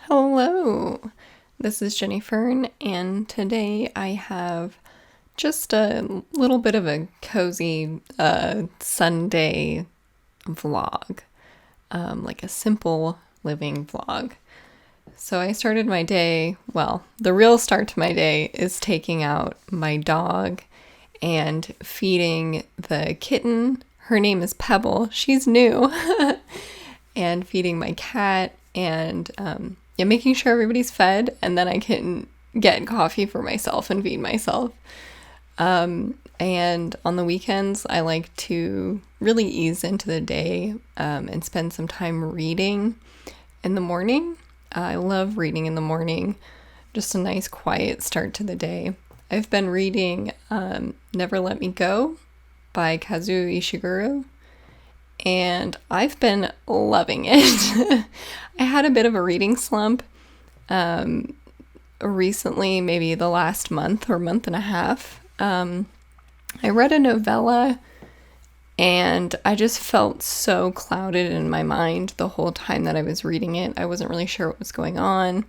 Hello, this is Jenny Fern, and today I have just a little bit of a cozy Sunday vlog, like a simple living vlog. So I started my day, well, the real start to my day is taking out my dog and feeding the kitten. Her name is Pebble, she's new, and feeding my cat and making sure everybody's fed, and then I can get coffee for myself and feed myself. And on the weekends, I like to really ease into the day and spend some time reading in the morning. I love reading in the morning, just a nice quiet start to the day. I've been reading Never Let Me Go by Kazuo Ishiguro, and I've been loving it. I had a bit of a reading slump recently, maybe the last month or month and a half. I read a novella and I just felt so clouded in my mind the whole time that I was reading it. I wasn't really sure what was going on.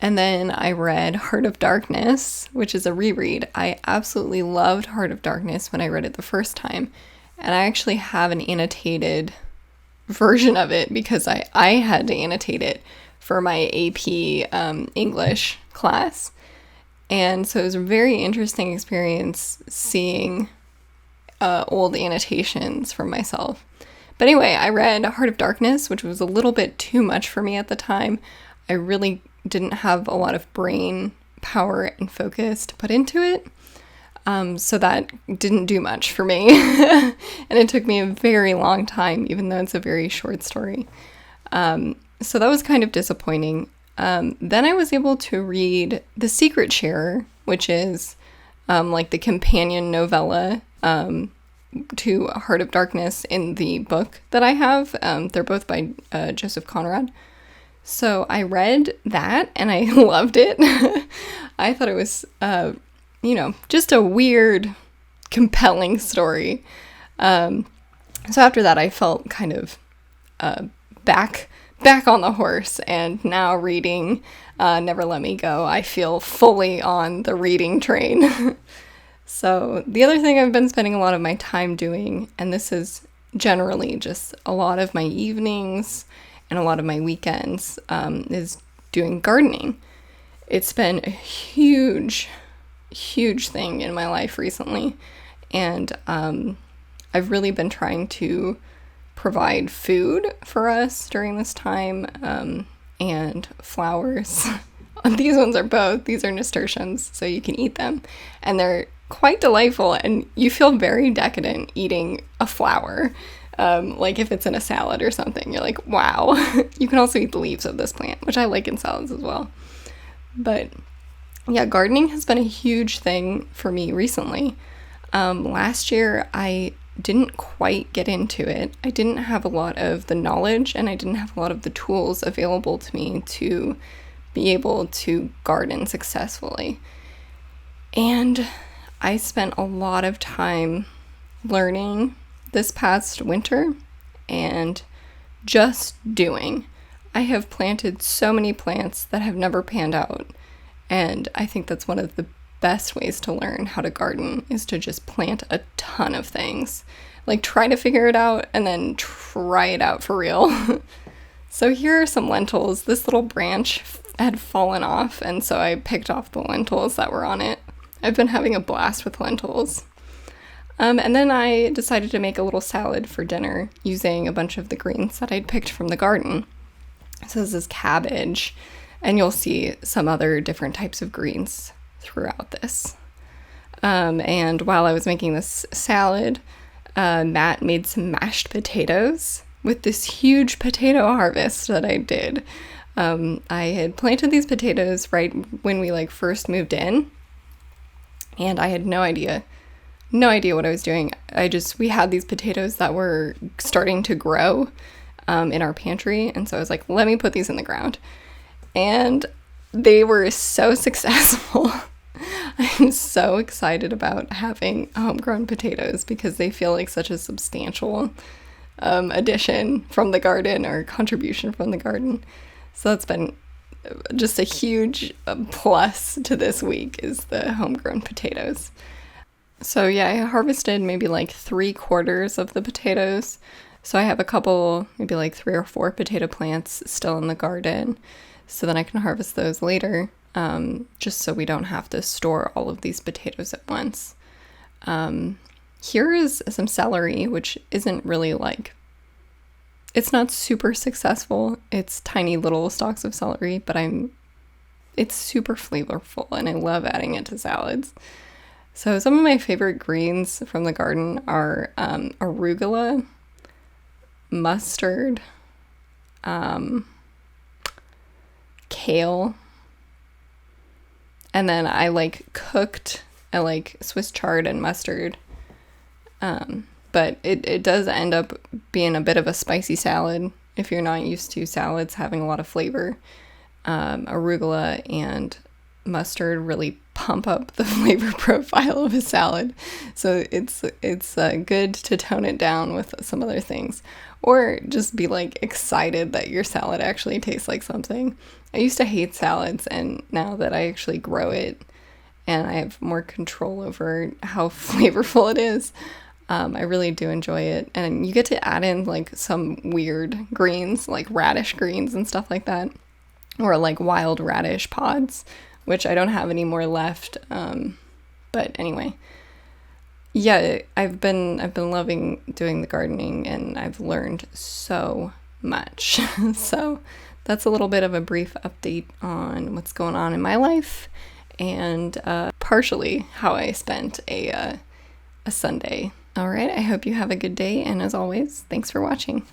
And then I read Heart of Darkness, which is a reread. I absolutely loved Heart of Darkness when I read it the first time. And I actually have an annotated version of it because I had to annotate it for my AP English class. And so it was a very interesting experience seeing old annotations from myself. But anyway, I read Heart of Darkness, which was a little bit too much for me at the time. I really didn't have a lot of brain power and focus to put into it. So that didn't do much for me. And it took me a very long time, even though it's a very short story. So that was kind of disappointing. Then I was able to read The Secret Sharer, which is like the companion novella to Heart of Darkness in the book that I have. They're both by Joseph Conrad. So I read that and I loved it. I thought it was, just a weird, compelling story. So after that, I felt kind of back on the horse, and now reading Never Let Me Go, I feel fully on the reading train. So the other thing I've been spending a lot of my time doing, and this is generally just a lot of my evenings and a lot of my weekends, is doing gardening. It's been a huge thing in my life recently, and I've really been trying to provide food for us during this time, and flowers. These ones are both. These are nasturtiums, so you can eat them, and they're quite delightful, and you feel very decadent eating a flower. Like if it's in a salad or something, you're like, wow. You can also eat the leaves of this plant, which I like in salads as well. But yeah, gardening has been a huge thing for me recently. Last year, I didn't quite get into it. I didn't have a lot of the knowledge, and I didn't have a lot of the tools available to me to be able to garden successfully. And I spent a lot of time learning this past winter and just doing. I have planted so many plants that have never panned out, and I think that's one of the best ways to learn how to garden, is to just plant a ton of things. Like, try to figure it out and then try it out for real. So here are some lentils. This little branch had fallen off, and so I picked off the lentils that were on it. I've been having a blast with lentils. And then I decided to make a little salad for dinner using a bunch of the greens that I'd picked from the garden. So this is cabbage, and you'll see some other different types of greens throughout this. And while I was making this salad, Matt made some mashed potatoes with this huge potato harvest that I did. I had planted these potatoes right when we first moved in, and I had no idea what I was doing. We had these potatoes that were starting to grow in our pantry, and so I was like, let me put these in the ground. And they were so successful. I'm so excited about having homegrown potatoes because they feel like such a substantial addition from the garden, or contribution from the garden. So that's been just a huge plus to this week is the homegrown potatoes. So yeah, I harvested maybe like 3/4 of the potatoes. So I have a couple, maybe like 3 or 4 potato plants still in the garden. So then I can harvest those later, just so we don't have to store all of these potatoes at once. Here is some celery, which isn't really like, it's not super successful. It's tiny little stalks of celery, but it's super flavorful and I love adding it to salads. So some of my favorite greens from the garden are arugula, mustard, kale, and then I like Swiss chard and mustard. But it does end up being a bit of a spicy salad if you're not used to salads having a lot of flavor. Arugula and mustard really pump up the flavor profile of a salad, so it's good to tone it down with some other things, or just be like excited that your salad actually tastes like something. I used to hate salads, and now that I actually grow it and I have more control over how flavorful it is, I really do enjoy it. And you get to add in like some weird greens, like radish greens and stuff like that, or like wild radish pods, which I don't have any more left. But anyway, yeah, I've been loving doing the gardening, and I've learned so much. So that's a little bit of a brief update on what's going on in my life, and partially how I spent a Sunday. All right, I hope you have a good day, and as always, thanks for watching.